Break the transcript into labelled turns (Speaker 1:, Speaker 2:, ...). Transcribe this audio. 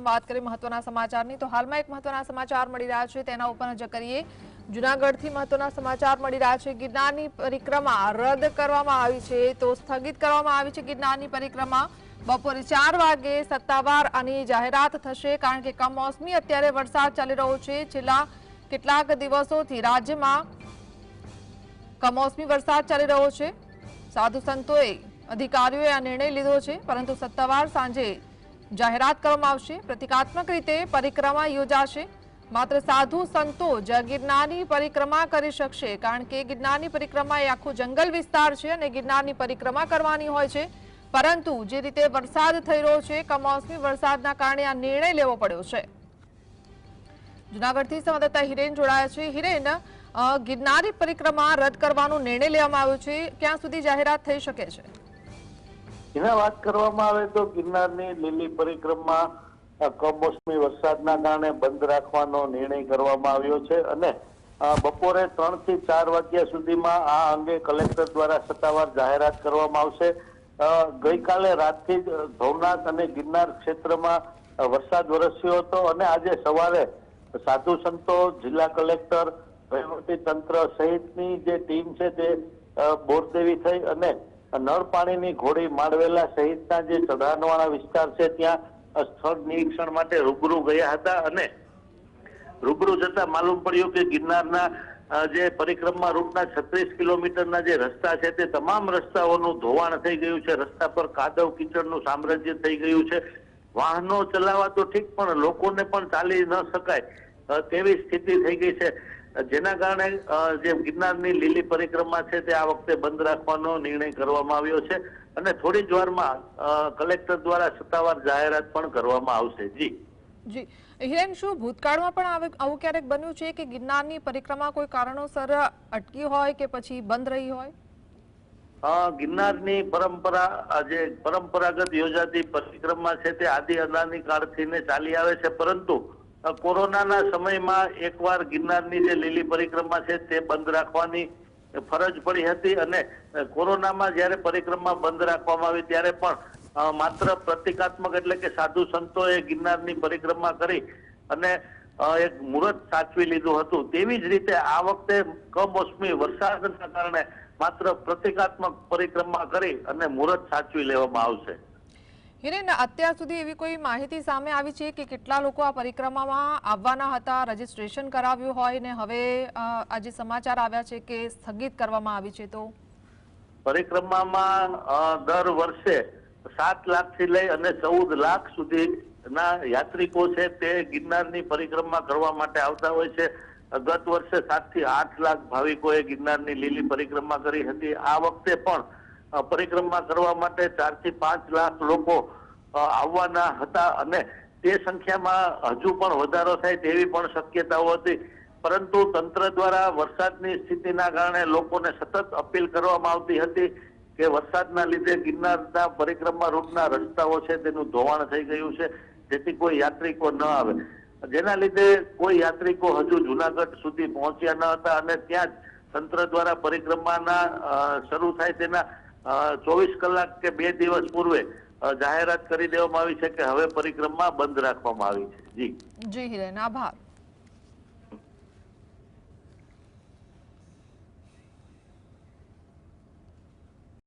Speaker 1: વાત કરીએ મહત્વના સમાચારની તો હાલમાં એક મહત્વના સમાચાર મળી રહ્યા છે તેના ઉપર નજર કરીએ। જૂનાગઢથી મહત્વના સમાચાર મળી રહ્યા છે। ગિરનારની પરિક્રમા રદ કરવામાં આવી છે તો સ્થગિત કરવામાં આવી છે। ગિરનારની પરિક્રમા બપોરે 4 વાગે સત્તાવાર આની જાહેરાત થશે કારણ કે કમોસમી અત્યારે વરસાદ ચાલી રહ્યો છે। છેલ્લા કેટલાક દિવસોથી રાજ્યમાં કમોસમી વરસાદ ચાલી રહ્યો છે। સાધુ સંતોએ અધિકારીઓએ આ નિર્ણય લીધો છે પરંતુ સત્તાવાર સાંજે જાહેરાત કરવામાં આવશે। પ્રતિકાત્મક રીતે પરિક્રમા યોજાશે। માત્ર સાધુ સંતો જ ગિરનારની પરિક્રમા કરી શકશે કારણ કે ગિરનારની પરિક્રમા એ આખો જંગલ વિસ્તાર છે અને ગિરનારની પરિક્રમા કરવાની હોય છે પરંતુ જે રીતે વરસાદ થઈ રહ્યો છે કમોસમી વરસાદના કારણે આ નિર્ણય લેવો પડ્યો છે। જૂનાગઢથી સંવાદદાતા હિરેન જોડાયા છે। હિરેન, ગિરનારની પરિક્રમા રદ કરવાનો નિર્ણય લેવામાં આવ્યો છે, ક્યાં સુધી જાહેરાત થઈ શકે છે?
Speaker 2: જેના વાત કરવામાં આવે તો ગિરનારની લીલી પરિક્રમા કમોસમી વરસાદના કારણે બંધ રાખવાનો નિર્ણય કરવામાં આવ્યો છે અને બપોરે 3 થી 4 વાગ્યા સુધીમાં આ અંગે કલેક્ટર દ્વારા સત્તાવાર જાહેરાત કરવામાં આવશે। ગઈકાલે રાતથી જ ભવનાથ અને ગિરનાર ક્ષેત્રમાં વરસાદ વરસ્યો હતો અને આજે સવારે સાધુ સંતો, જિલ્લા કલેક્ટર, વહીવટી તંત્ર સહિતની જે ટીમ છે તે બોરદેવી થઈ અને નળ પાણીની ઘોડી માંડવેલા સહિતના જે ચઢાણવાળા વિસ્તાર છે ત્યાં સ્થળ નિરીક્ષણ માટે રૂબરૂ ગયા હતા અને રૂબરૂ જતા માલુમ પડ્યું કે ગિરનારના જે પરિક્રમા રૂટના 36 કિલોમીટરના જે રસ્તા છે તે તમામ રસ્તાઓનું ધોવાણ થઈ ગયું છે। રસ્તા પર કાદવ કીચડનું સામ્રાજ્ય થઈ ગયું છે। વાહનો ચલાવવા તો ઠીક પણ લોકોને પણ ચાલી ન શકાય તેવી સ્થિતિ થઈ ગઈ છે, જેના કારણે જે ગિરનારની લીલી પરિક્રમા છે તે આ વખતે બંધ રાખવાનો નિર્ણય કરવામાં આવ્યો છે અને થોડી જ વારમાં કલેક્ટર દ્વારા સત્તાવાર જાહેરાત પણ કરવામાં આવશે।
Speaker 1: જી હિરેન, શું ભૂતકાળમાં પણ આવું ક્યારેક બન્યું છે કે ગિરનારની પરિક્રમા કોઈ કારણોસર અટકી હોય કે પછી બંધ રહી હોય?
Speaker 2: ગિરનારની પરંપરાગત યોજાતી પરિક્રમા છે તે આદિ અનાદિ કાળથી ચાલી આવે છે પરંતુ કોરોનાના સમયમાં એકવાર ગિરનારની જે લીલી પરિક્રમા છે તે બંધ રાખવાની ફરજ પડી હતી અને કોરોનામાં જ્યારે પરિક્રમા બંધ રાખવામાં આવી ત્યારે પણ માત્ર પ્રતિકાત્મક એટલે કે સાધુ સંતોએ ગિરનારની પરિક્રમા કરી અને એક મુહૂર્ત સાચવી લીધું હતું। તેવી જ રીતે આ વખતે કમોસમી વરસાદના કારણે માત્ર પ્રતિકાત્મક પરિક્રમા કરી અને મુહૂર્ત સાચવી લેવામાં આવશે।
Speaker 1: હિરેન, અત્યાર સુધી એવી કોઈ માહિતી સામે આવી છે કે કેટલા લોકો આ પરિક્રમામાં આવવાના હતા, રજીસ્ટ્રેશન કરાવ્યું હોય ને હવે આજે સમાચાર આવ્યા છે કે સ્થગિત કરવામાં આવી છે? તો
Speaker 2: પરિક્રમામાં દર વર્ષે 7 લાખથી લઈ અને 14 લાખ સુધીના યાત્રિકો છે તે ગિરનારની પરિક્રમા કરવા માટે આવતા હોય છે। ગત વર્ષે 7 થી 8 લાખ ભાવિકોએ ગિરનારની લીલી પરિક્રમા કરી હતી। આ વખતે પણ પરિક્રમા કરવા માટે 4 થી 5 લાખ લોકો આવવાના હતા અને તે સંખ્યામાં હજુ પણ વધારો થાય તેવી પણ શક્યતાઓ હતી પરંતુ તંત્ર દ્વારા વરસાદની સ્થિતિના કારણે લોકોને સતત અપીલ કરવામાં આવતી હતી કે વરસાદના લીધે ગિરનારના પરિક્રમા રૂટના રસ્તાઓ છે તેનું ધોવાણ થઈ ગયું છે જેથી કોઈ યાત્રિકો ન આવે, જેના લીધે કોઈ યાત્રિકો હજુ જૂનાગઢ સુધી પહોંચ્યા ન હતા અને ત્યાં જ તંત્ર દ્વારા પરિક્રમાના શરૂ થાય તેના 24 કલાક કે 2 દિવસ પૂર્વે જાહેરાત કરી દેવામાં આવી છે કે હવે પરિક્રમા બંધ રાખવામાં આવી છે। જી
Speaker 1: હિરેન, આભાર।